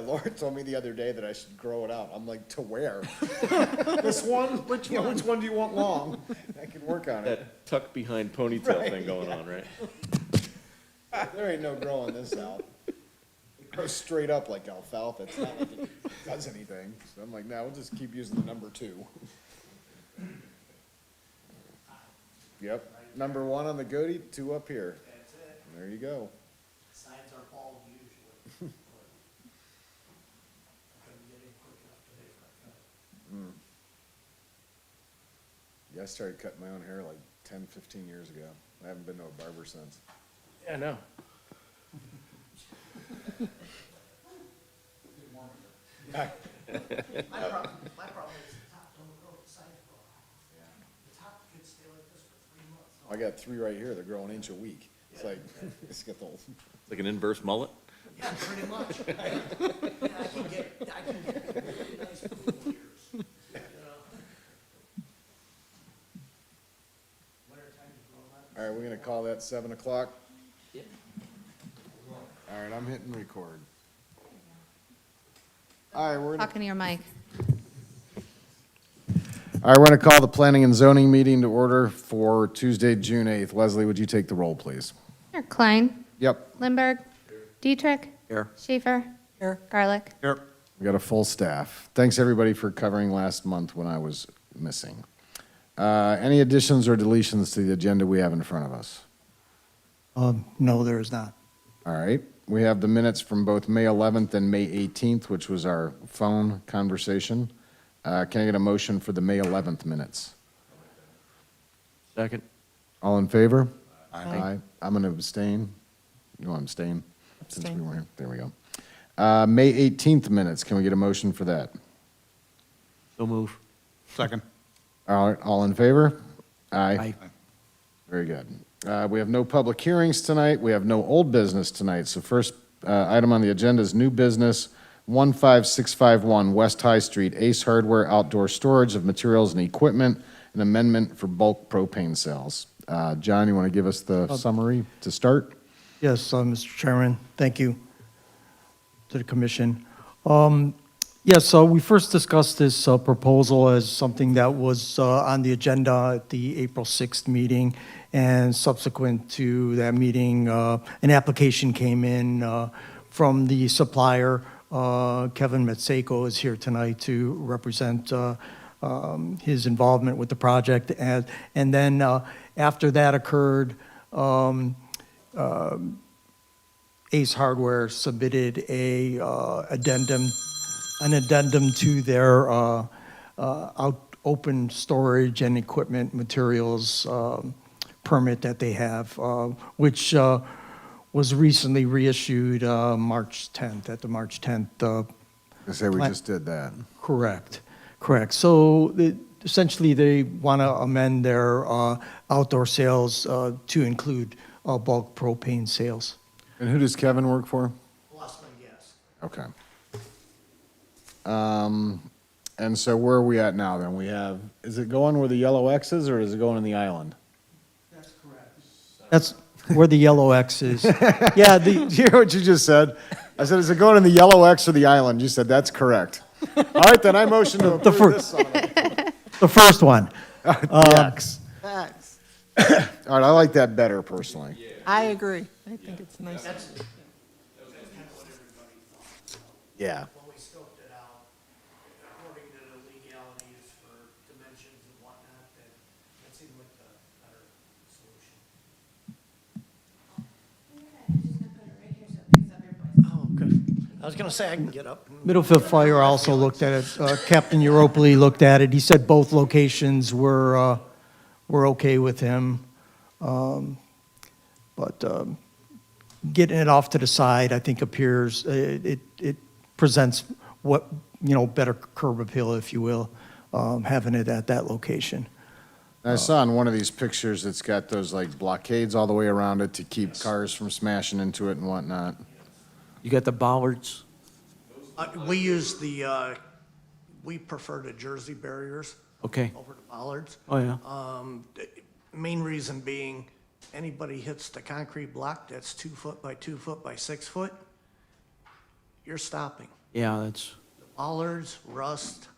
Laura told me the other day that I should grow it out. I'm like, to where? This one? Which one? Which one do you want long? I can work on it. That tuck behind ponytail Right, thing going on, right? There ain't no growing this out. It grows straight up like alfalfa. It's not like it does anything. So I'm like, nah, we'll just keep using the number 2. Yep, number 1 on the goatee, 2 up here. That's it. There you go. Sides are bald usually. I couldn't get in quick enough today for a cut. Yeah, I started cutting my own hair like 10, 15 years ago. I haven't been to a barber since. Yeah, no. My problem is the top don't grow, the sides grow. The top could stay like this for 3 months. I got 3 right here. They're growing an inch a week. It's like, it's got the whole. Like an inverse mullet? Yeah, pretty much. Yeah, I can get really nice poodle ears, you know? Winter time to grow that. All right, we're gonna call that 7 o'clock? Yep. All right, I'm hitting record. All right, we're gonna, Talking to your mic. all right, we're gonna call the planning and zoning meeting to order for Tuesday, June 8th. Leslie, would you take the roll, please? Here, Klein, Yep. Lindberg, Dietrich. Here. Schaefer. Here. Garlic. Here. We got a full staff. Thanks, everybody, for covering last month when I was missing. Any additions or deletions to the agenda we have in front of us? No, there is not. All right, we have the minutes from both May 11th and May 18th, which was our phone conversation. Can I get a motion for the May 11th minutes? Second. All in favor? Aye. I'm going to abstain. You want to abstain? Since we weren't, there we go. May 18th minutes, can we get a motion for that? So move. Second. All right, all in favor? Aye. Aye. Very good. We have no public hearings tonight. We have no old business tonight. So first item on the agenda is new business, 15651 West High Street, Ace Hardware Outdoor Storage of Materials and Equipment, an amendment for bulk propane sales. John, you want to give us the summary to start? Yes, Mr. Chairman, thank you to the commission. Yes, so we first discussed this proposal as something that was on the agenda at the April 6th meeting, and subsequent to that meeting, an application came in from the supplier. Kevin Metseko is here tonight to represent his involvement with the project. And then after that occurred, Ace Hardware submitted an addendum to their open storage and equipment materials permit that they have, which was recently reissued March 10th, at the March 10th. I say we just did that. Correct. So essentially, they want to amend their outdoor sales to include bulk propane sales. And who does Kevin work for? Lost my guess. Okay. And so where are we at now then? We have, is it going where the yellow X is, or is it going in the island? That's correct. That's where the yellow X is. Yeah, You hear what you just said? I said, is it going in the yellow X or the island? You said, that's correct. All right, then I motion to approve this son of a- the first one. the X. All right, I like that better personally. I agree. I think it's nice. That's kind of what everybody thought. Yeah. When we scoped it out, according to the legalities for dimensions and whatnot, that seemed like the better solution. Oh, good. I was gonna say I can get up. Middlefield Fire also looked at it. Captain Europoli looked at it. He said both locations were okay with him. But getting it off to the side, I think appears, it presents what, better curb appeal, if you will, having it at that location. I saw in one of these pictures, it's got those like blockades all the way around it to keep cars from smashing into it and whatnot. You got the bollards? We use we prefer the Jersey barriers Okay. over the bollards. Oh, yeah. The main reason being, anybody hits the concrete block that's 2 foot by 2 foot by 6 foot, you're stopping. Yeah, that's, Bollards rust.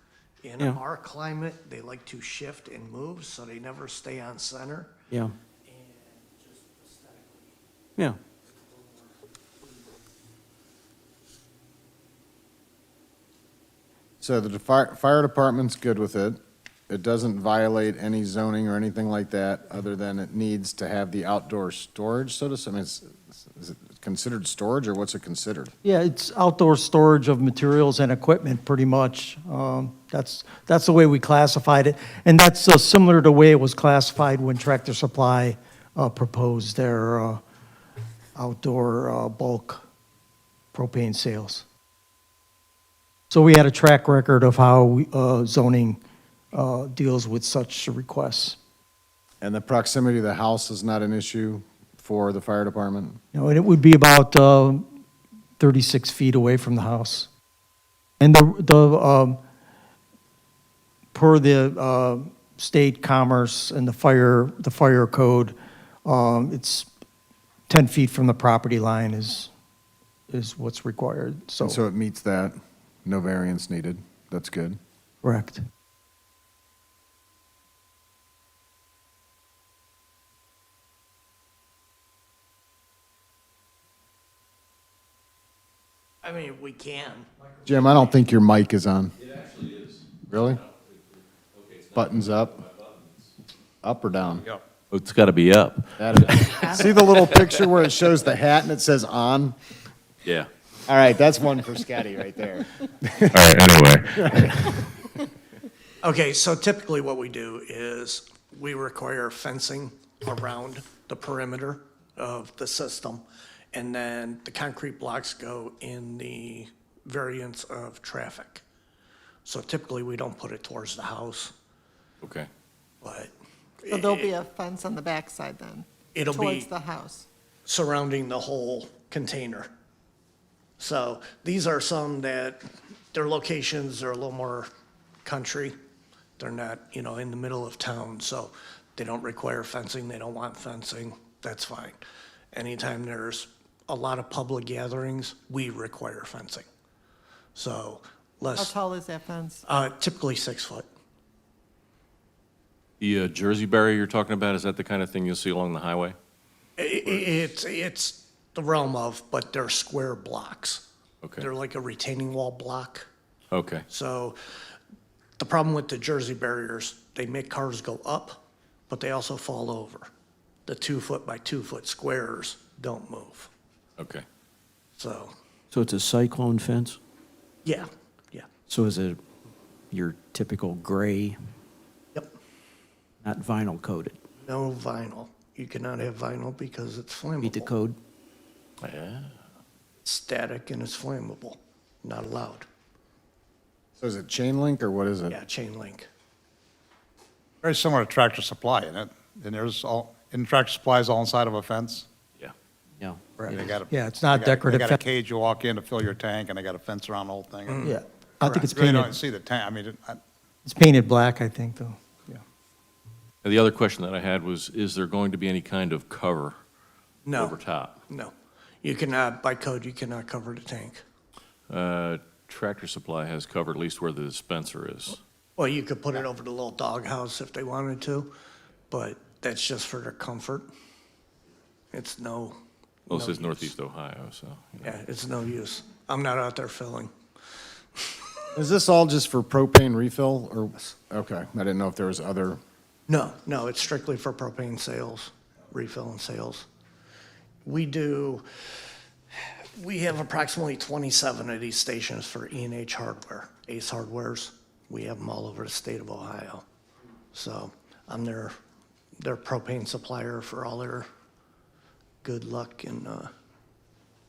In Yeah. our climate, they like to shift and move, so they never stay on center. yeah, And just aesthetically, yeah. So the fire department's good with it. It doesn't violate any zoning or anything like that, other than it needs to have the outdoor storage, so to say. I mean, is it considered storage, or what's it considered? Yeah, it's outdoor storage of materials and equipment, pretty much. That's the way we classified it. And that's similar to the way it was classified when Tractor Supply proposed their outdoor bulk propane sales. So we had a track record of how zoning deals with such requests. And the proximity of the house is not an issue for the fire department? You know, and it would be about 36 feet away from the house. And per the state commerce and the fire code, it's 10 feet from the property line is what's required, so, And so it meets that, no variance needed. That's good. correct. I mean, we can. Jim, I don't think your mic is on. It actually is. Really? Buttons up? Up or down? It's got to be up. See the little picture where it shows the hat and it says on? Yeah. All right, that's one for Scotty right there. All right, anyway. Okay, so typically what we do is we require fencing around the perimeter of the system, and then the concrete blocks go in the variance of traffic. So typically, we don't put it towards the house, Okay. but So there'll be a fence on the backside then? It'll be- Towards the house? surrounding the whole container. So these are some that, their locations are a little more country. They're not, in the middle of town, so they don't require fencing, they don't want fencing, that's fine. Anytime there's a lot of public gatherings, we require fencing. So How less, tall is that fence? typically 6 foot. The Jersey barrier you're talking about, is that the kind of thing you'll see along the highway? It's the realm of, but they're square blocks. Okay. They're like a retaining wall block. Okay, So the problem with the Jersey barriers, they make cars go up, but they also fall over. The 2 foot by 2 foot squares don't move. okay. So, So it's a cyclone fence? yeah. So is it your typical gray, Yep. not vinyl coated? No vinyl. You cannot have vinyl because it's Meet the flammable. code? Yeah. Static and it's flammable. Not allowed. So is it chain link or what is it? Yeah, chain link. Very similar to Tractor Supply, isn't it? And and Tractor Supply is all inside of a fence? Yeah. Yeah. They got a- Yeah, it's not they got- decorative They got a fence. cage you walk in to fill your tank, and they got a fence around the whole thing. Yeah, I think it's Really don't painted, see the tank, it's painted black, I think, though. And the other question that I had was, is there going to be any kind of cover No, over top? no. You cannot, by code, you cannot cover the tank. Tractor Supply has cover at least where the dispenser is. Well, you could put it over the little doghouse if they wanted to, but that's just for their comfort. It's no. Well, this no is use. Northeast Ohio, so. Yeah, it's no use. I'm not out there filling. Is this all just for propane refill or, okay, I didn't know if there was other, No, it's strictly for propane sales, refill and sales. We have approximately 27 of these stations for E&H Hardware, Ace Hardwares. We have them all over the state of Ohio. So I'm their propane supplier for all their good luck and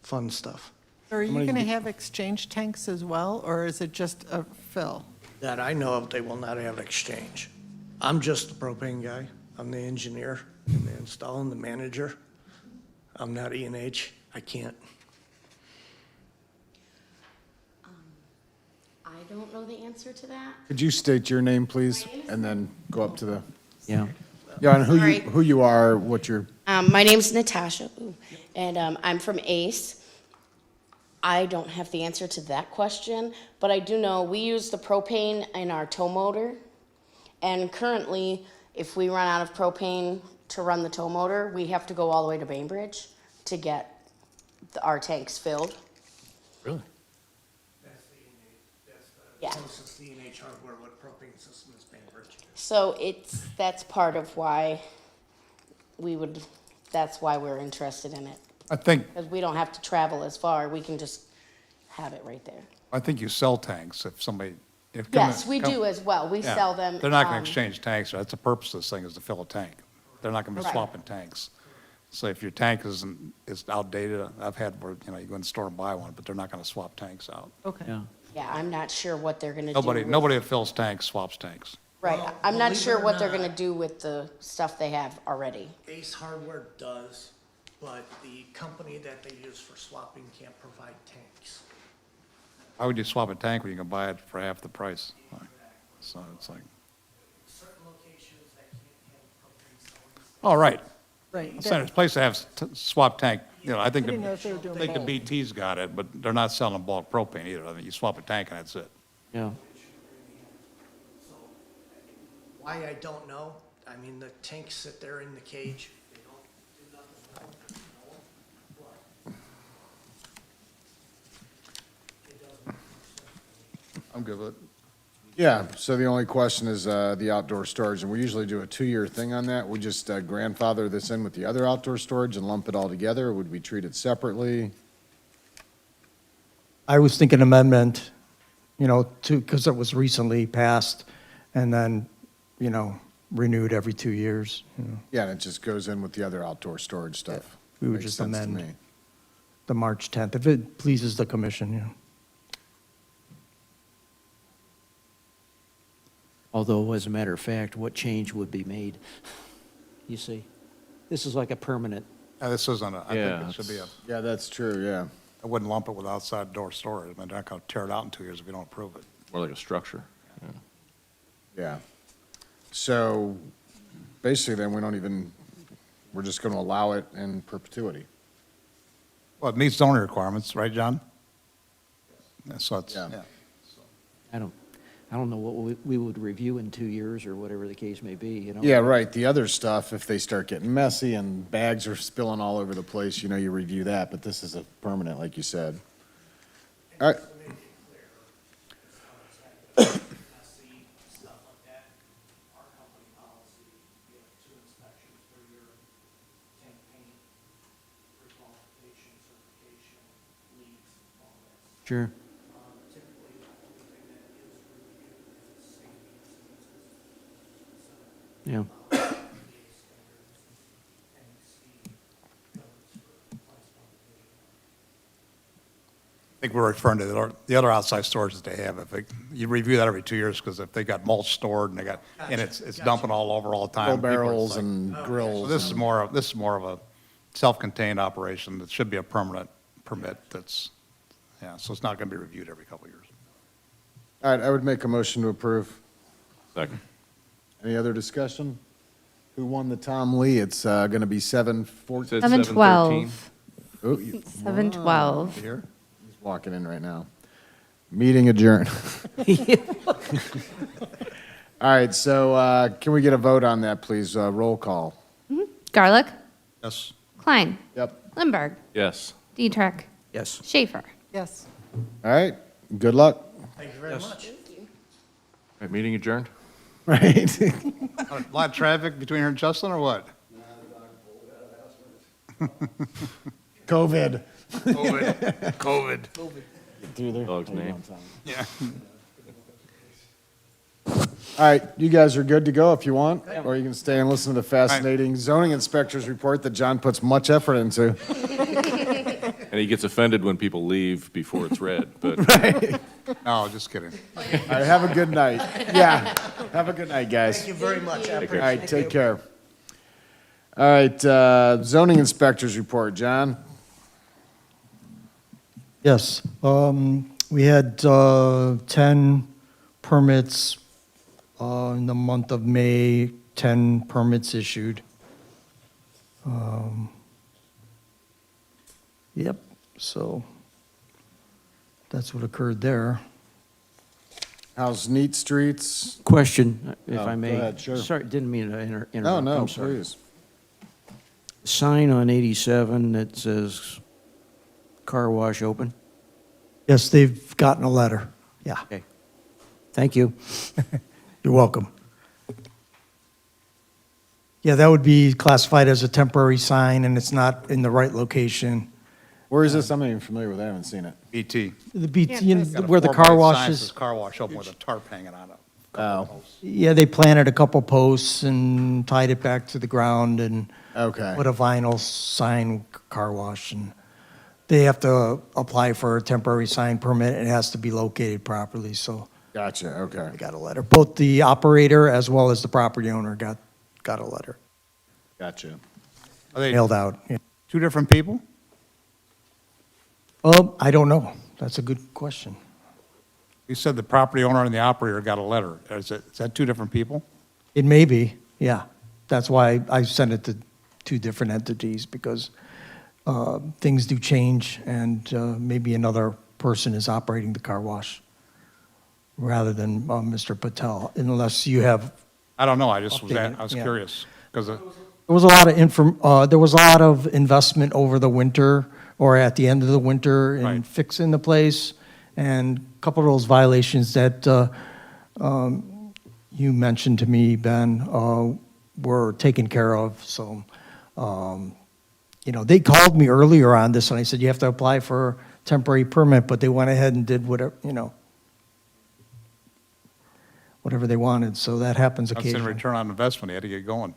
fun stuff. Are you going to have exchange tanks as well, or is it just a fill? That I know of, they will not have exchange. I'm just the propane guy. I'm the engineer and the installing, the manager. I'm not E&H. I can't. I don't know the answer to that. could you state your name, please? And then go up to the, Yeah. yeah, and Sorry. who you are, what your, My name's Natasha, and I'm from ACE. I don't have the answer to that question, but I do know we use the propane in our tow motor. And currently, if we run out of propane to run the tow motor, we have to go all the way to Bainbridge to get our tanks filled. Really? That's the Yeah. closest D&H hardware with propane system is Bainbridge. So that's part of why that's why we're interested in it. I think, Because we don't have to travel as far, we can just have it right there. I think you sell tanks if somebody, if. Yes, we do as well, we Yeah. sell them. They're not gonna exchange tanks, that's the purpose of this thing, is to fill a tank. They're not gonna be Right. swapping tanks. So if your tank is outdated, I've had where, you go in the store and buy one, but they're not gonna swap tanks out. Okay. Yeah. Yeah, I'm not sure what they're gonna do. Nobody that fills tanks swaps tanks. Right, Well, I'm not believe sure it or what they're not- gonna do with the stuff they have already. Ace Hardware does, but the company that they use for swapping can't provide tanks. Why would you swap a tank when you can buy it for half the price? So it's like, Certain locations that can't have propane cylinders. all right. Right. I'm saying, there's a place to have swap tank, I think, I didn't know if they were doing I think the both. BT's got it, but they're not selling bulk propane either. I mean, you swap a tank and that's it. Yeah. Why, I don't know. I mean, the tanks sit there in the cage. They don't do nothing with them. But it doesn't. I'm good with it. Yeah, so the only question is the outdoor storage, and we usually do a 2-year thing on that. We just grandfather this in with the other outdoor storage and lump it all together, or would we treat it separately? I was thinking amendment, because it was recently passed and then, renewed every 2 years. Yeah, and it just goes in with the other outdoor storage stuff. We would Makes just sense to amend me. the March 10th, if it pleases the commission, Although, as a matter of fact, what change would be made? You see? This is like a permanent, This isn't I Yeah, think it should be Yeah, that's true, yeah. I wouldn't lump it with outside door storage. I mean, they're not gonna tear it out in 2 years if we don't approve it. More like a structure. Yeah. Yeah. So basically then we're just going to allow it in perpetuity. Well, it meets zoning requirements, right, John? Yeah, so it's, Yeah. yeah. I don't know what we would review in 2 years or whatever the case may be, Yeah, right. The other stuff, if they start getting messy and bags are spilling all over the place, you review that, but this is a permanent, like you said. All right, To make it clear, messy stuff like that, our company policy, we have 2 inspections per year, tank paint, requalification, certification, leaks, all that. Sure. Typically, the only thing that is reviewed is safety incidences. Yeah. I think we're referring to the other outside storage that they have. You review that every 2 years, because if they got mulch stored and it's dumping all over all the time. grill people are barrels like- and So grills. this is more of a self-contained operation that should be a permanent permit so it's not gonna be reviewed every couple of years. All right, I would make a motion to approve. Second. Any other discussion? Who won the Tom Lee? It's going to be 7:14. Said 7:12. 7:13. Oh, you- 7:12. Here? He's walking in right now. Meeting adjourned. All right, so can we get a vote on that, please? Roll call. Garlick, Yes. Klein, Yep. Lindberg, Yes. Dietrich, Yes. Schaefer. Yes. All right, good luck. Thank you very much. All right, meeting adjourned? Right? A lot of traffic between here and Justin, or what? COVID. COVID. Through there. Dog's name. Yeah. All right, you guys are good to go if you want, or you can stay and listen to the fascinating zoning inspector's report that John puts much effort into. And he gets offended when people leave before it's read, but No, just kidding. All right, have a good night. Yeah, have a good night, guys. Thank you very much. I All appreciate it. right, take care. All right, zoning inspector's report, John? Yes. We had 10 permits in the month of May, 10 permits issued. Yep, so that's what occurred there. How's Neat Streets? Question, if Oh, I go may. ahead, sure. Sorry, didn't mean to interrupt. No, no, I'm sorry. please. Sign on 87 that says car wash open. Yes, they've gotten a letter. Yeah, Okay. Thank you. you're welcome. Yeah, that would be classified as a temporary sign, and it's not in the right location. Where is this? I'm not even familiar with it. I haven't seen it. BT. The BT, Got a where the 4 car by wash sign is. says car wash open with a tarp hanging on it. Oh, Yeah, they planted a couple posts and tied it back to the ground and okay. put a vinyl sign car wash. And they have to apply for a temporary sign permit. It has to be located properly, so Gotcha, okay. they got a letter. Both the operator as well as the property owner got a letter Gotcha. Are they mailed out. Yeah. 2 different people? I don't know. That's a good question. You said the property owner and the operator got a letter. Is that 2 different people? It may be, yeah. That's why I sent it to 2 different entities, because things do change, and maybe another person is operating the car wash rather than Mr. Patel, unless you have, I don't know, I just was, Updated, I was yeah. curious, because there was a lot of there was a lot of investment over the winter or at the end of the winter in Right. fixing the place, and a couple of those violations that you mentioned to me, Ben, were taken care of. So, they called me earlier on this, and I said, you have to apply for a temporary permit, but they went ahead and did whatever, whatever they wanted. So that happens that's in occasionally. return on investment, he had to get going.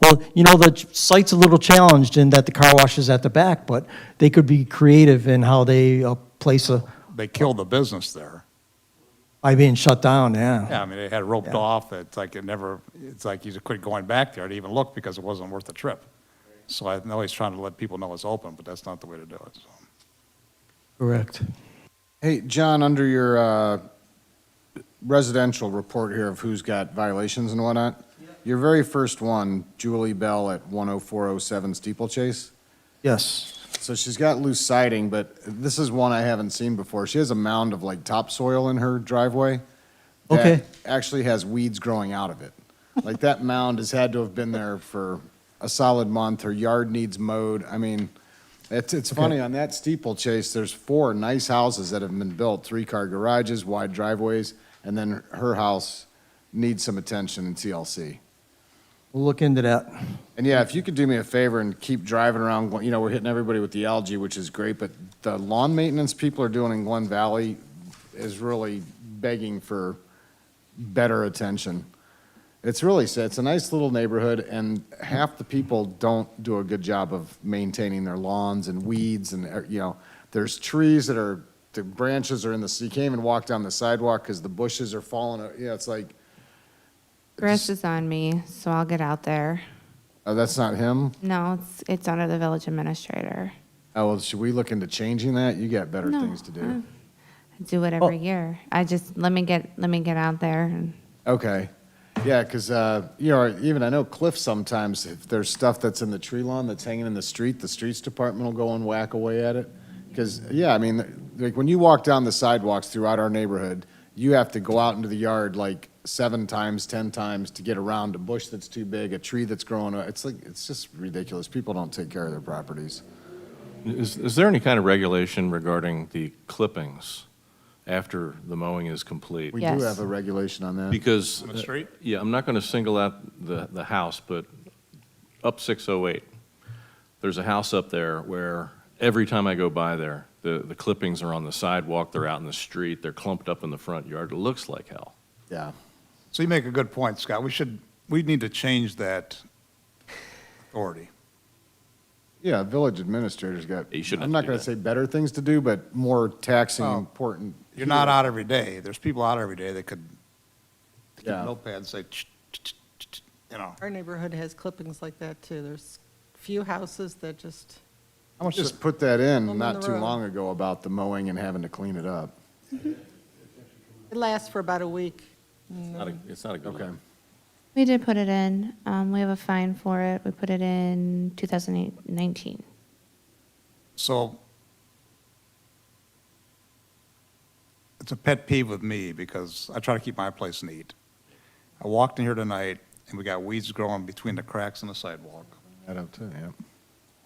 Well, the site's a little challenged in that the car wash is at the back, but they could be creative in how they place They killed the business there. by being shut down, yeah. Yeah, I mean, they had it roped Yeah. off, it's like you just quit going back there to even look because it wasn't worth the trip. So I know he's trying to let people know it's open, but that's not the way to do it, so. Correct. Hey, John, under your residential report here of who's got violations and whatnot, your very first one, Julie Bell at 10407 Steeplechase. Yes. So she's got loose siding, but this is one I haven't seen before. She has a mound of like topsoil in her driveway. that Okay. Actually has weeds growing out of it. Like that mound has had to have been there for a solid month. Her yard needs mowed. I mean, it's funny, on that steeplechase, there's 4 nice houses that have been built, 3-car garages, wide driveways, and then her house needs some attention in TLC. We'll look into that. And yeah, if you could do me a favor and keep driving around, we're hitting everybody with the algae, which is great, but the lawn maintenance people are doing in Glen Valley is really begging for better attention. It's really sad. It's a nice little neighborhood, and half the people don't do a good job of maintaining their lawns and weeds, and, there's trees the branches are in you can't even walk down the sidewalk because the bushes are falling, it's like, Chris is on me, so I'll get out there. oh, that's not him? No, it's under the village administrator. Oh, well, should we look into changing that? You got better No, things to do. I do it every year. I just, let me get out there and. Okay. Yeah, because, even I know Cliff sometimes, if there's stuff that's in the tree lawn that's hanging in the streets department will go and whack away at it. Because, yeah, I mean, like when you walk down the sidewalks throughout our neighborhood, you have to go out into the yard like 7 times, 10 times to get around a bush that's too big, a tree that's growing. It's just ridiculous. People don't take care of their properties. Is there any kind of regulation regarding the clippings after the mowing is complete? We do Yes. have a regulation on that. Because. On the street? Yeah, I'm not going to single out the house, but up 608, there's a house up there where every time I go by there, the clippings are on the sidewalk, they're out in the street, they're clumped up in the front yard. It looks like hell. Yeah. So you make a good point, Scott. We need to change that authority. Yeah, village administrators got, You shouldn't I'm have not to do going to that. say better things to do, but more taxing Oh. important. You're not out every day. There's people out every day that could keep a Yeah. notepad and say, Our neighborhood has clippings like that, too. There's few houses that just, How much Just put that in On not the too road. long ago about the mowing and having to clean it up. it lasts for about a week. It's not a good Okay. look. We did put it in. We have a fine for it. We put it in 2019. So it's a pet peeve with me because I try to keep my place neat. I walked in here tonight and we got weeds growing between the cracks in the sidewalk. That up too, yeah.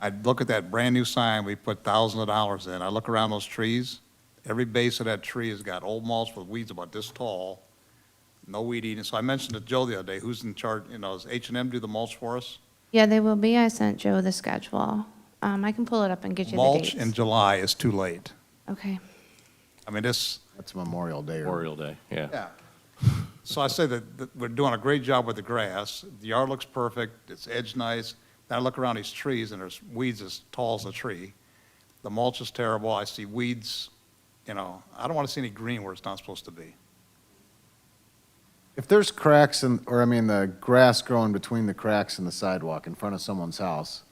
I look at that brand-new sign, we put thousands of dollars in. I look around those trees, every base of that tree has got old mulch with weeds about this tall, no weed eating. So I mentioned to Joe the other day, who's in charge, does H&M do the mulch for us? Yeah, they will be. I sent Joe the schedule. I can pull it up and get you the Mulch dates. in July is too late. Okay. I mean, this, That's Memorial Day. or- Memorial Day, yeah. yeah. So I say that we're doing a great job with the grass. The yard looks perfect, it's edged nice. Then I look around these trees and there's weeds as tall as a tree. The mulch is terrible, I see weeds, I don't want to see any green where it's not supposed to be. If there's cracks the grass growing between the cracks in the sidewalk in front of someone's house,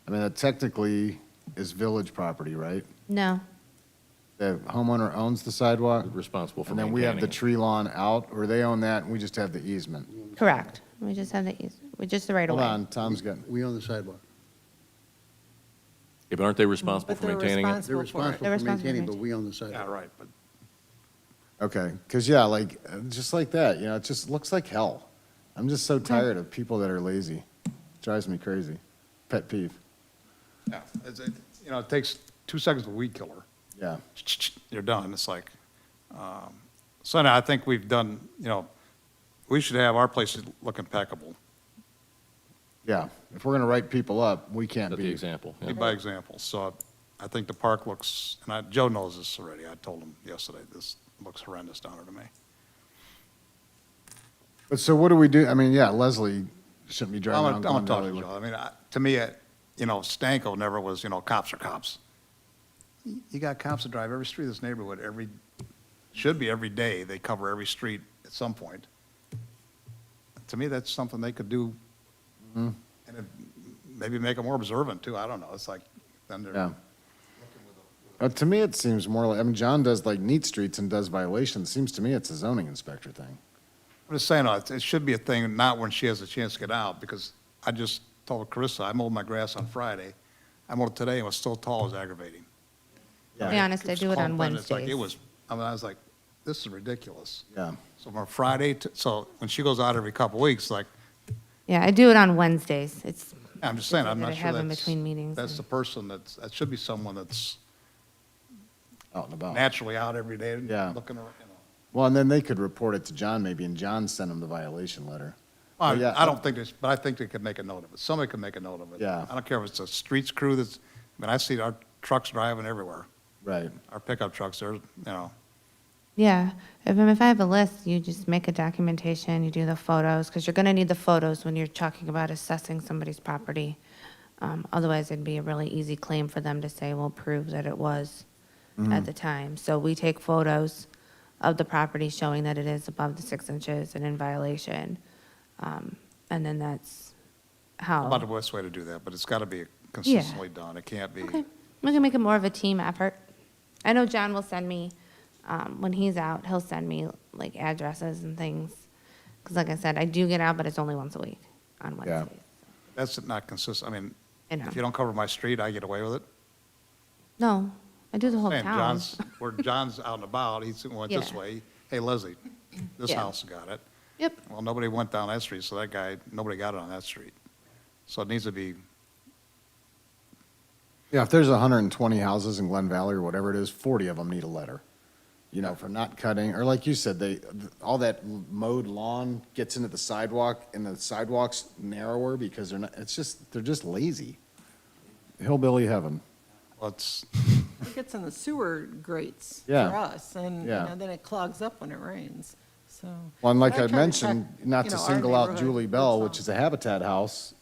I mean, that technically is village property, right? No. The homeowner owns the sidewalk, Responsible for and then we have the maintaining it. tree lawn out, or they own that, and we just have the easement. Correct. We just have we just the right of Hold way. on, Tom's got, We own the sidewalk. Yeah, but aren't they responsible But for they're maintaining it? They're responsible for it. responsible They're for responsible maintaining, for but we own the sidewalk. Yeah, right, but okay, because yeah, just like that, it just looks like hell. I'm just so tired of people that are lazy. Drives me crazy. Pet peeve, yeah, it takes 2 seconds of a weed killer. yeah. You're done. It's like, so now I think we've done, we should have our places look impeccable. Yeah, if we're gonna write people up, we can't Set the be. example. yeah. Lead by example. So I think the park looks, and Joe knows this already. I told him yesterday, this looks horrendous down there to me. But so what do we do? I mean, yeah, Leslie shouldn't be driving I'm around. gonna talk to Glen Joe. Valley. I mean, to me, Stanko never was, cops are cops. You got cops that drive every street in this neighborhood should be every day. They cover every street at some point. To me, that's something they could do. Mm-hmm. And maybe make them more observant too. I don't know. It's like, then they're. Yeah. To me, it seems more like, I mean, John does like neat streets and does violations. Seems to me it's a zoning inspector thing. I'm just saying, it should be a thing, not when she has a chance to get out, because I just told Carissa, I mowed my grass on Friday. I mowed it today and it was still tall, it was aggravating. To be honest, I do it on It's like, Wednesdays. I was like, this is ridiculous. Yeah. So from Friday so when she goes out every couple of weeks, like, Yeah, I do it on Wednesdays. It's, I'm just saying, I'm That I not sure have in that's, between meetings that's and- the person that should be someone that's Out and about. naturally out every day, Yeah. looking around, Well, and then they could report it to John maybe, and John send him the violation letter. But yeah, I don't think this, but I think they could make a note of it. Somebody could make a note of it. Yeah. I don't care if it's a streets crew I see our trucks driving everywhere. Right. Our pickup trucks, yeah. If I have a list, you just make a documentation, you do the photos, because you're going to need the photos when you're talking about assessing somebody's property. Otherwise, it'd be a really easy claim for them to say, well, prove that it was at the time. So we take photos of the property showing that it is above the 6 inches and in violation. And then that's how. about the best way to do that, but it's got to be consistently done. It can't be. Okay, we can make it more of a team effort. I know John will send me, when he's out, he'll send me like addresses and things. Because like I said, I do get out, but it's only once a week on Yeah. Wednesdays. That's not consistent. I mean, I know. if you don't cover my street, I get away with it. No, I do the whole Saying town. where John's out and about, he went this Yeah. way. Hey, Leslie, this Yeah. house got it. Yep, Well, nobody went down that street, so nobody got it on that street. So it needs to be, Yeah, if there's 120 houses in Glen Valley or whatever it is, 40 of them need a letter. For not cutting, or like you said, all that mowed lawn gets into the sidewalk, and the sidewalk's narrower because they're just lazy. Hillbilly heaven. well, it's, It gets in the sewer grates Yeah. for us, and Yeah. then it clogs up when it rains, so. Well, and like But I try to mentioned, check, not to our single out neighborhood, Julie that's Bell, all. which is a Habitat house,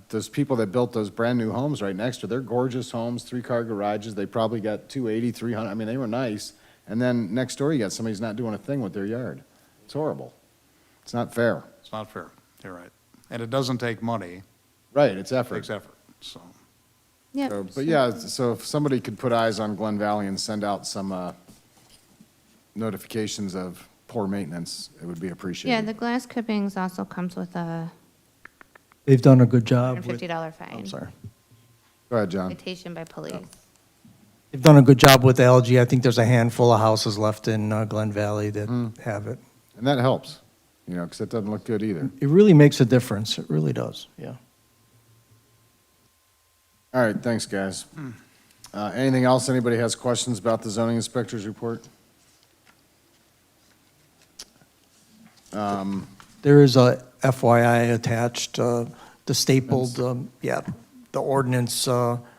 those people that built those brand-new homes right next to, they're gorgeous homes, 3-car garages, they probably got 280, 300, I mean, they were nice. And then next door, you got somebody who's not doing a thing with their yard. It's horrible. It's not fair. it's not fair. You're right. And it doesn't take money, Right, it's it effort. takes effort, so. yep. But yeah, so if somebody could put eyes on Glen Valley and send out some notifications of poor maintenance, it would be Yeah, appreciated. the glass clippings also comes with a They've done a good job with, $150 fine. I'm sorry. Go ahead, John. Citation by police. They've done a good job with algae. I think there's a handful of houses left in Glen Valley that have it. And that helps, you know, because it doesn't look good either. It really makes a difference. It really does, yeah. All right, thanks, guys. Anything else? Anybody has questions about the zoning inspector's report? There is a FYI attached, the stapled, the ordinance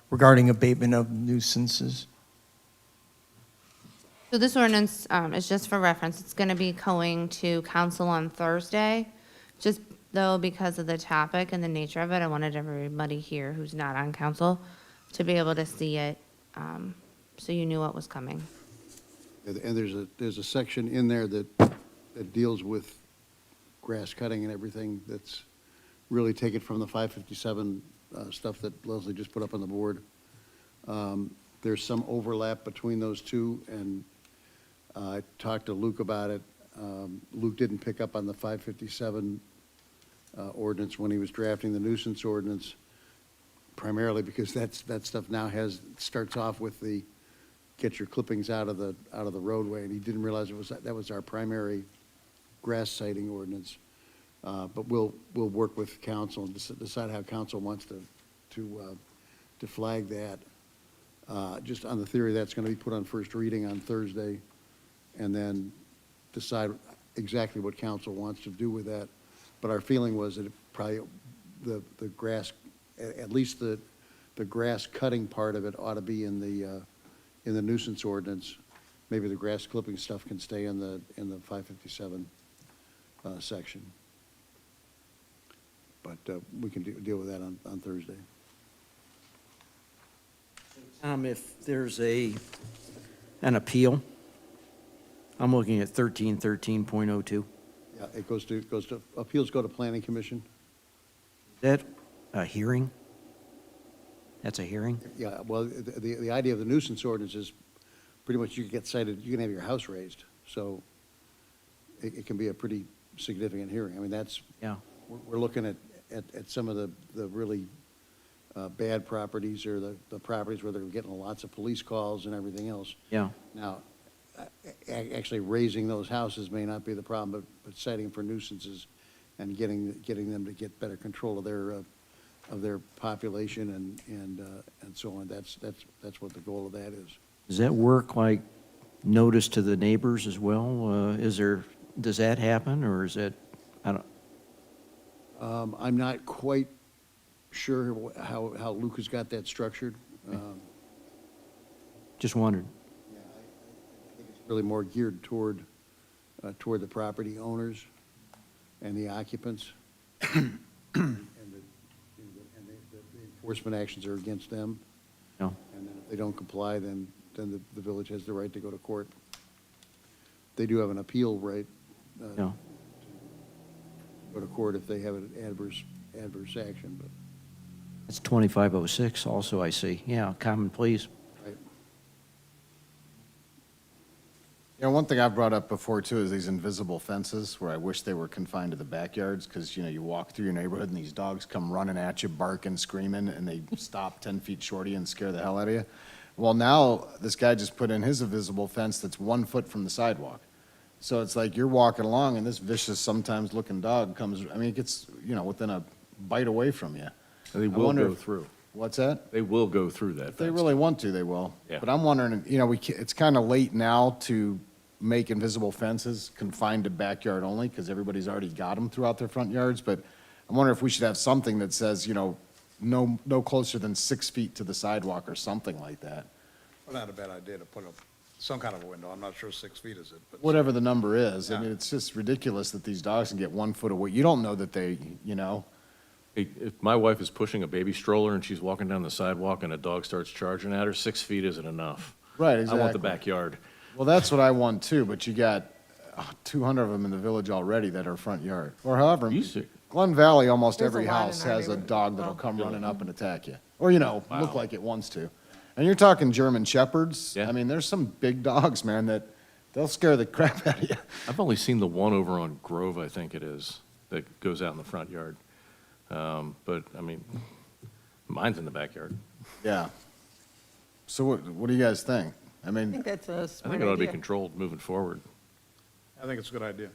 regarding abatement of nuisances. So this ordinance is just for reference. It's going to be going to council on Thursday. Just though because of the topic and the nature of it, I wanted everybody here who's not on council to be able to see it, so you knew what was coming. And there's a section in there that deals with grass cutting and everything that's really taken from the 557 stuff that Leslie just put up on the board. There's some overlap between those two, and I talked to Luke about it. Luke didn't pick up on the 557 ordinance when he was drafting the nuisance ordinance, primarily because that stuff now starts off with the get your clippings out of the roadway, and he didn't realize that was our primary grass sighting ordinance. But we'll work with council and decide how council wants to flag that. Just on the theory that's going to be put on first reading on Thursday, and then decide exactly what council wants to do with that. But our feeling was that it probably, the grass, at least the grass cutting part of it ought to be in the nuisance ordinance. Maybe the grass clipping stuff can stay in the 557 section. But we can deal with that on Thursday. If there's an appeal, I'm looking at 1313.02. Yeah, it goes to, appeals go to planning commission. Is that a hearing? That's a hearing? Yeah, well, the idea of the nuisance ordinance is pretty much you can get cited, you can have your house raised. So it can be a pretty significant hearing. I mean, Yeah. we're looking at some of the really bad properties, or the properties where they're getting lots of police calls and everything else. Yeah. Now, actually raising those houses may not be the problem, but citing for nuisances and getting them to get better control of their population and so on. That's what the goal of that is. Does that work like notice to the neighbors as well? Does that happen, or is that, I don't, I'm not quite sure how Luke has got that structured. just wondered. I think it's really more geared toward the property owners and the occupants. And the enforcement actions are against them. No. And then if they don't comply, then the village has the right to go to court. They do have an appeal right. No. Go to court if they have an adverse action, but. It's 2506 also, I see. Yeah, common pleas. Right. You know, one thing I've brought up before too is these invisible fences where I wish they were confined to the backyards, because, you know, you walk through your neighborhood and these dogs come running at you, barking, screaming, and they stop 10 feet short of you and scare the hell out of you. Well, now this guy just put in his invisible fence that's 1 foot from the sidewalk. So it's like you're walking along and this vicious, sometimes looking dog comes, I mean, it gets, you know, within a bite away from you. They I will wonder go if- through. What's that? They will go through that If they fence. really want to, they will. Yeah. But I'm wondering, you know, it's kind of late now to make invisible fences confined to backyard only, because everybody's already got them throughout their front yards. But I wonder if we should have something that says, you know, no closer than 6 feet to the sidewalk or something like that. Well, not a bad idea to put up some kind of a window. I'm not sure 6 feet is it, but. Whatever the number is. I Yeah. mean, it's just ridiculous that these dogs can get 1 foot away. You don't know that they, you know, Hey, if my wife is pushing a baby stroller and she's walking down the sidewalk and a dog starts charging at her, 6 feet isn't enough. Right, I want the exactly. backyard. well, that's what I want too, but you got 200 of them in the village already that are front yard. Or however, You see- Glen Valley, almost There's a every lot in house our has a neighborhood. dog that'll Oh. come running up and attack you. Or, you know, look Wow. like it wants to. And you're talking German Shepherds. Yeah. I mean, there's some big dogs, man, that they'll scare the crap out of you. I've only seen the one over on Grove, I think it is, that goes out in the front yard. But, I mean, mine's in the backyard. Yeah. So what do you guys think? I I mean, think that's a I smart think it ought to be idea. controlled moving forward. I think it's a good idea.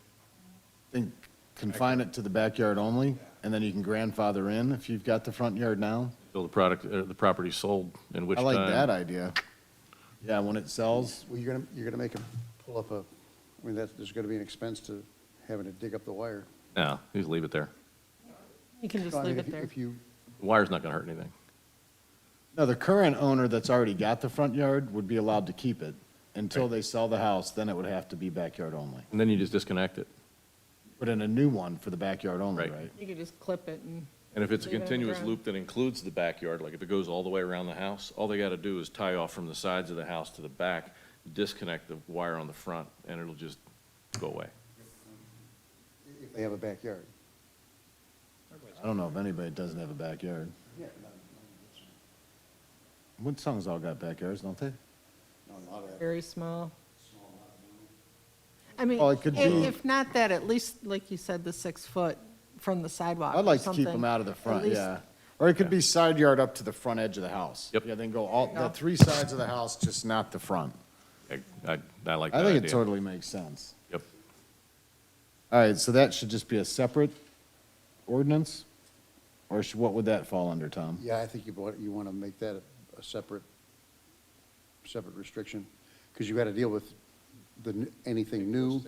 think confine it to the backyard only, and then you can grandfather in if you've got the front yard now. Till the property sold, in which I time. like that idea. Yeah, when it sells, Well, you're gonna make them pull up I mean, there's gonna be an expense to having to dig up the wire. No, you just leave it there. You can just No, I mean, leave it there. If you, The wire's not gonna hurt anything. no, the current owner that's already got the front yard would be allowed to keep it until they sell the house, then it would have to be backyard only. And then you just disconnect it. Put in a new one for the backyard only, Right. right? You could just clip it and, And if it's a Leave it on the continuous ground. loop that includes the backyard, like if it goes all the way around the house, all they gotta do is tie off from the sides of the house to the back, disconnect the wire on the front, and it'll just go away. if they have a backyard. I don't know if anybody doesn't have a backyard. Woodsong's all got backyards, don't they? very small. I mean, Well, it could be- if not that, at least, like you said, the 6 foot from the sidewalk I'd or like to keep something. them out of the At front, least- yeah. Or it could be side yard up to the front edge of the house. Yep. Yeah, then go all, the Yeah. 3 sides of the house, just not the front. I like that I think it idea. totally makes sense. Yep. All right, so that should just be a separate ordinance? Or what would that fall under, Tom? Yeah, I think you wanna make that a separate restriction, because you gotta deal with anything new.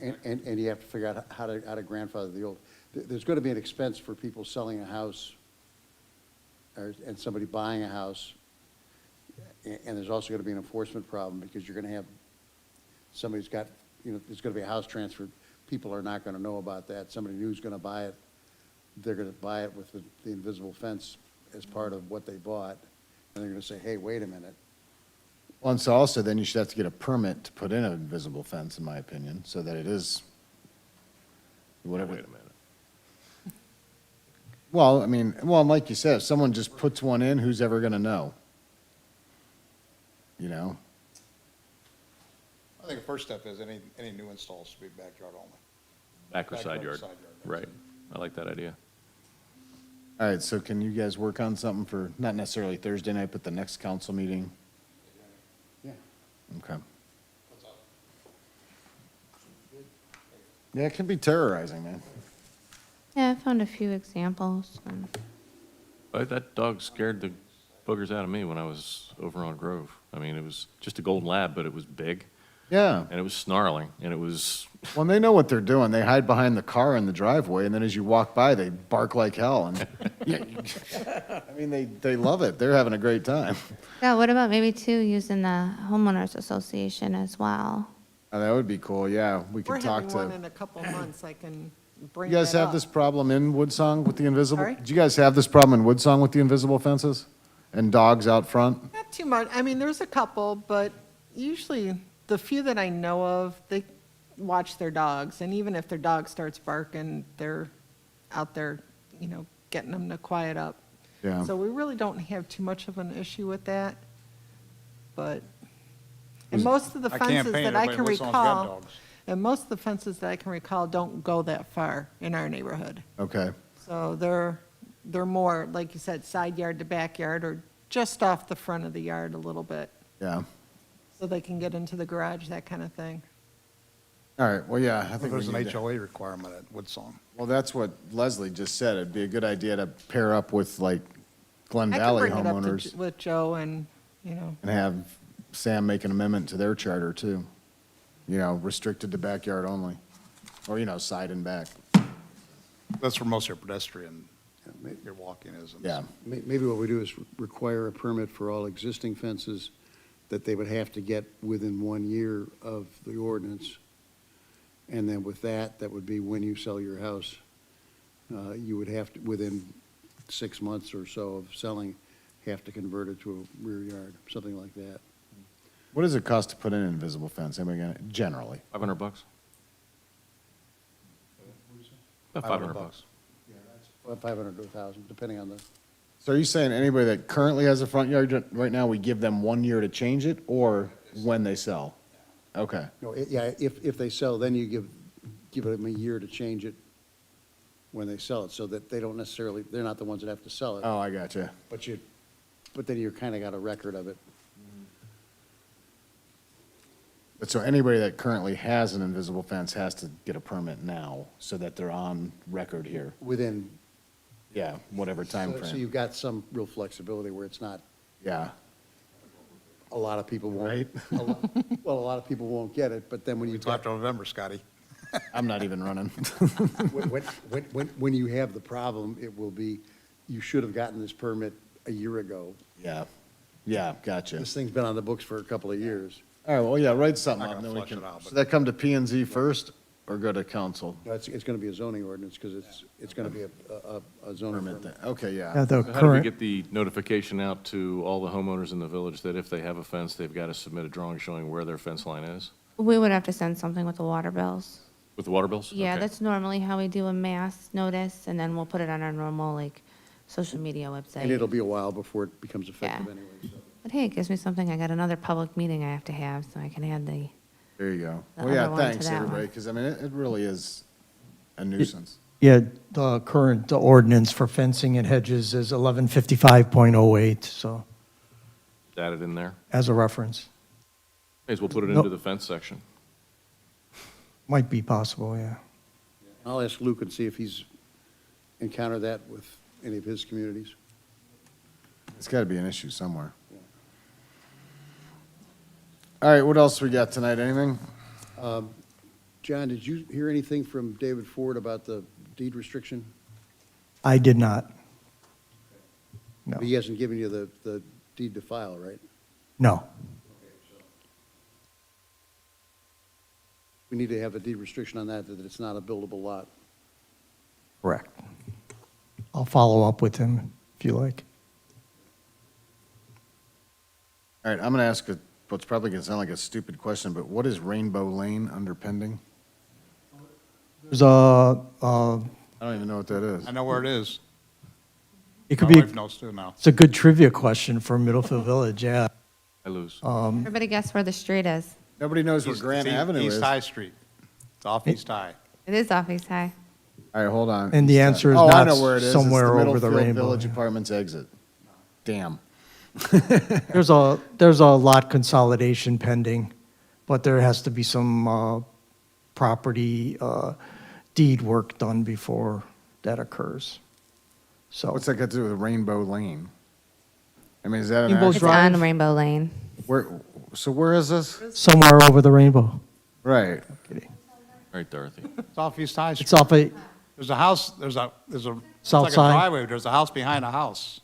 And you have to figure out how to grandfather the old. There's gonna be an expense for people selling a house, and somebody buying a house. And there's also gonna be an enforcement problem, because you're gonna have, somebody's got, there's gonna be a house transferred. People are not gonna know about that. Somebody new's gonna buy it. They're gonna buy it with the invisible fence as part of what they bought. And they're gonna say, hey, wait a minute. Well, and so also, then you should have to get a permit to put in an invisible fence, in my opinion, so that it is whatever. Wait a minute. Well, I mean, well, and like you said, if someone just puts one in, who's ever gonna know? You know? I think the first step is any new installs should be backyard only. Back or side Backyard or yard. side yard, that's Right. it. I like that idea. All right, so can you guys work on something for, not necessarily Thursday night, but the next council meeting? Yeah. Okay. Yeah, it can be terrorizing, man. Yeah, I found a few examples. That dog scared the boogers out of me when I was over on Grove. I mean, it was just a golden lab, but it was big, Yeah, and it was snarling, and it was, well, they know what they're doing. They hide behind the car in the driveway, and then as you walk by, they bark like hell, and, yeah, I mean, they love it. They're having a great time. Yeah, what about maybe too, using the homeowners association as well? Oh, that would be cool, yeah. We We're could talk having one to, in a couple months, I can bring you guys that have up. this problem in Woodsong with the invisible? Sorry? Do you guys have this problem in Woodsong with the invisible fences? And dogs out front? Not too much. I mean, there's a couple, but usually the few that I know of, they watch their dogs. And even if their dog starts barking, they're out there, getting them to quiet up. Yeah. So we really don't have too much of an issue with that. But, and most of the I fences campaigned, that I everybody can in Woodsong's got recall, dogs. and most of the fences that I can recall don't go that far in our neighborhood. Okay. So they're more, like you said, side yard to backyard or just off the front of the yard a little bit, Yeah. so they can get into the garage, that kind of thing. All right, well, yeah, I think we There's an need to. HOA requirement at Woodsong. Well, that's what Leslie just said. It'd be a good idea to pair up with like Glen I can Valley bring it up to homeowners with Joe and, and have Sam make an amendment to their charter too. Restricted to backyard only, or, side and back. That's where most of your pedestrian, may- your walking is. Yeah. Maybe what we do is require a permit for all existing fences that they would have to get within 1 year of the ordinance. And then with that would be when you sell your house, you would have to, within 6 months or so of selling, have to convert it to a rear yard, something like that. What does it cost to put in an invisible fence? Generally? $500? About $500. 500 to 1,000, depending on the, So are you saying anybody that currently has a front yard right now, we give them 1 year to change it or when they sell? Okay. no, yeah, if they sell, then you give them a year to change it when they sell it, so that they don't necessarily, they're not the ones that have to sell it. Oh, I gotcha. But you, but then you're kind of got a record of it. But so anybody that currently has an invisible fence has to get a permit now, so that they're on record here. Within, Yeah, whatever time so frame. you've got some real flexibility where it's not, Yeah, a lot of people won't. Right. Well, a lot of people won't get it, but then when you Until got, after November, Scotty. I'm not even running. when you have the problem, it will be, you should have gotten this permit a year ago. Yeah, yeah, gotcha. This thing's been on the books for a couple of years. All right, well, yeah, write something Not up, gonna then we flush can, it out, but- should that come to P and Z first, or go to council? No, it's going to be a zoning ordinance, because it's going to be a zoning Permit permit. thing. Okay, Yeah, yeah. the So how do we current, get the notification out to all the homeowners in the village that if they have a fence, they've got to submit a drawing showing where their fence line is? We would have to send something with the water bills. With the water bills? Yeah, Okay. that's normally how we do a mass notice, and then we'll put it on our normal, like, social media website. And it'll be a while before it becomes effective Yeah. anyway. So. But hey, it gives me something, I got another public meeting I have to have, so I can add the, There you go. The Well, yeah, other one to thanks, that one. everybody, because I mean, it really is a nuisance. yeah, the current ordinance for fencing and hedges is 1155.08, so, Added in there? as a reference. May as well put it No. into the fence section. Might be possible, yeah. I'll ask Luke and see if he's encountered that with any of his communities. It's got to be an issue somewhere. All right, what else we got tonight? Anything? John, did you hear anything from David Ford about the deed restriction? I did not. No, He hasn't given you the deed to file, right? no. We need to have a deed restriction on that it's not a buildable lot. Correct. I'll follow up with him if you like. All right, I'm going to ask what's probably going to sound like a stupid question, but what is Rainbow Lane under pending? There's a, I don't even know what that is. I know where it is. it could My be, wife knows too now. it's a good trivia question for Middlefield Village, yeah. I lose. everybody guess where the street is. Nobody knows where East- Grant it's Avenue is. East High Street. It's off East High. It is off East High. All right, hold on. And the answer is Oh, I not know where it is. somewhere It's over the Middlefield rainbow, Village yeah. Apartments exit. Damn. There's a lot consolidation pending, but there has to be some property deed work done before that occurs. So, What's that got to do with Rainbow Lane? I mean, is that an Rainbow actual, It's Drive? on Rainbow Lane. where is this? somewhere over the rainbow. Right. Right, Dorothy. It's off East High Street. It's off a, There's a house, there's a, it's South like a side? driveway, there's a house behind a house,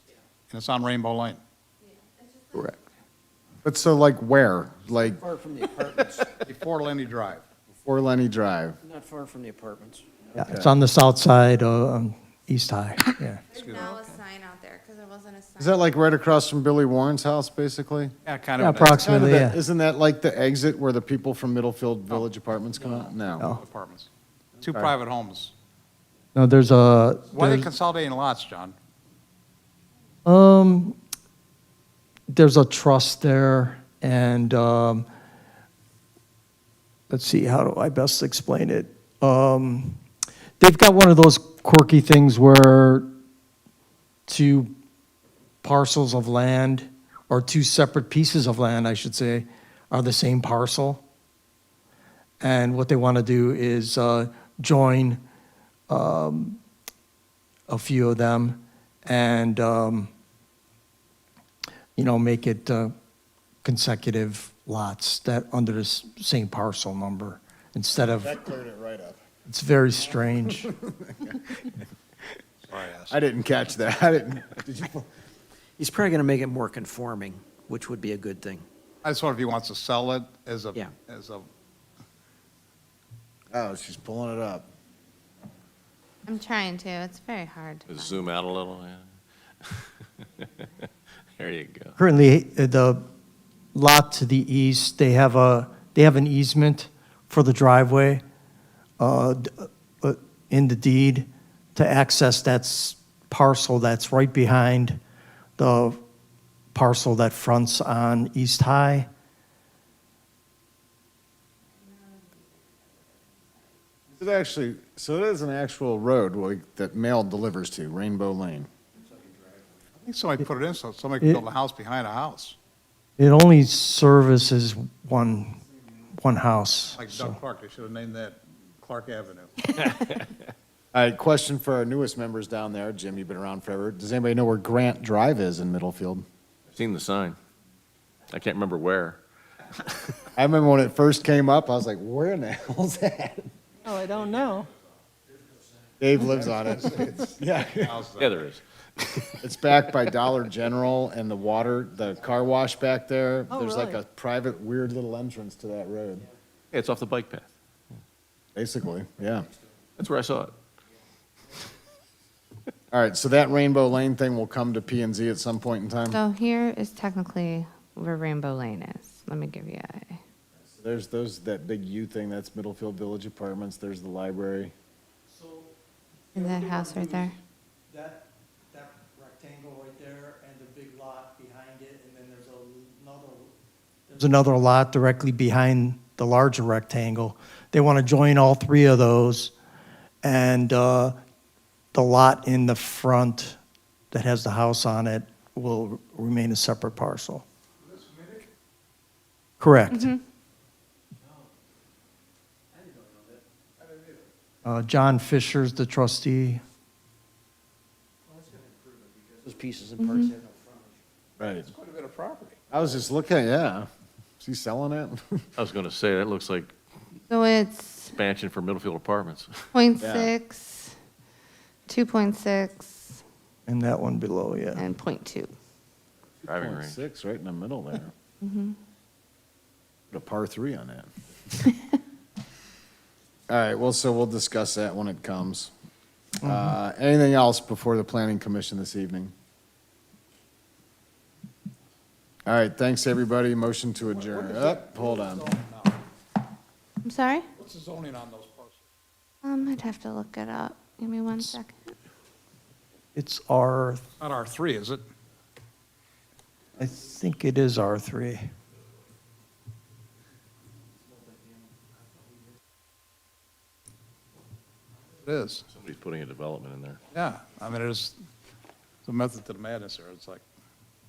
and it's on Rainbow Lane. correct. But so like where? Like Far from the apartments, Before Lenny Drive. before Lenny Drive? not far from the apartments. Yeah, it's on the south side, East High, yeah. There's now a sign out there, because there wasn't a sign. Is that like right across from Billy Warren's house, basically? Yeah, kind Yeah, of. approximately, Kind of yeah. Isn't that like the exit where the people from Middlefield Village Apartments come out? No. No. Apartments. Two private homes. No, there's Why are they there's- consolidating lots, John? there's a trust there, and let's see, how do I best explain it? They've got one of those quirky things where two parcels of land, or two separate pieces of land, I should say, are the same parcel. And what they want to do is join a few of them and make it consecutive lots that under the same parcel number instead of, That cleared it right up. it's very strange. Sorry, I asked. I didn't catch that. I didn't. Did you? He's probably going to make it more conforming, which would be a good thing. I just wonder if he wants to sell it as a, Yeah. as a, Oh, she's pulling it up. I'm trying to, it's very hard to find. Zoom out a little, yeah. There you go. Currently, the lot to the east, they have an easement for the driveway in the deed to access that parcel that's right behind the parcel that fronts on East High. Is it actually, so it is an actual road that mail delivers to, Rainbow Lane. I think somebody put it in so somebody could build a house behind a house, It only services one house. like so. Doug Clark. They should have named that Clark Avenue. All right, question for our newest members down there. Jim, you've been around forever. Does anybody know where Grant Drive is in Middlefield? I've seen the sign. I can't remember where. I remember when it first came up, I was like, where in the hell's that? Oh, I don't know. Dave lives on it. Yeah. Yeah, there is. It's backed by Dollar General and the car wash back there. Oh, There's like really? a private weird little entrance to that road. Yeah, it's off the bike path. Basically, yeah. That's where I saw it. All right, so that Rainbow Lane thing will come to P and Z at some point in time? So here is technically where Rainbow Lane is. Let me give you a, There's that big U thing, that's Middlefield Village Apartments, there's the library. is that house right there? That rectangle right there and the big lot behind it, and then there's another lot directly behind the larger rectangle. They want to join all three of those, and the lot in the front that has the house on it will remain a separate parcel. Correct. John Fisher's the trustee. Those pieces and parts have no frontage. Right. Quite a bit of property. I was just looking, yeah. Is he selling it? I was going to say, that looks like So it's expansion for Middlefield Apartments. 0.6, 2.6, And that one below, yeah. and 0.2. Driving range. 6, right in the middle there. Put a par 3 on that. All right, well, so we'll discuss that when it comes. Anything else before the planning commission this evening? All right, thanks, everybody. Motion to adjourn. Hold on. I'm sorry? What's the zoning on those parcels? I'd have to look it up. Give me 1 second. It's R, Not R3, is it? I think it is R3. It is. Somebody's putting a development in there. Yeah, I mean, there's the method to the madness there. It's like,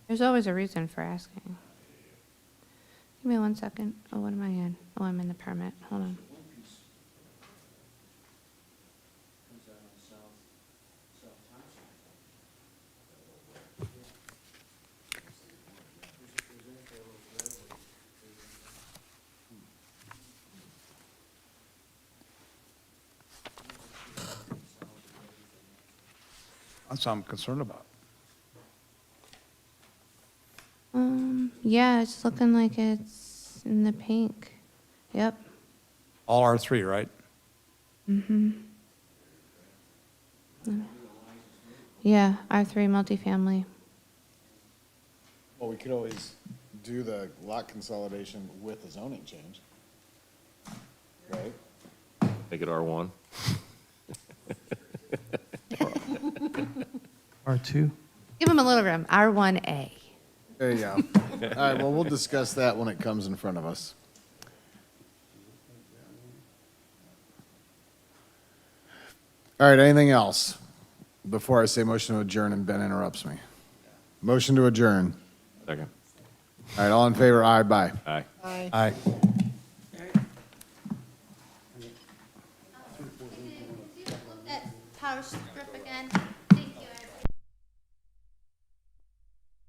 There's always a reason for asking. Give me 1 second. Oh, what am I in? Oh, I'm in the permit. Hold on. that's what I'm concerned about. Yeah, it's looking like it's in the pink. Yep. All R3, right? Yeah, R3 multifamily. Well, we could always do the lot consolidation with a zoning change. Right? Make it R1. R2? Give them a little room. R1A. There you go. All right, well, we'll discuss that when it comes in front of us. All right, anything else? Before I say motion to adjourn and Ben interrupts me. Motion to adjourn. Second. All right, all in favor, aye, bye. Aye. Aye. That power strip again.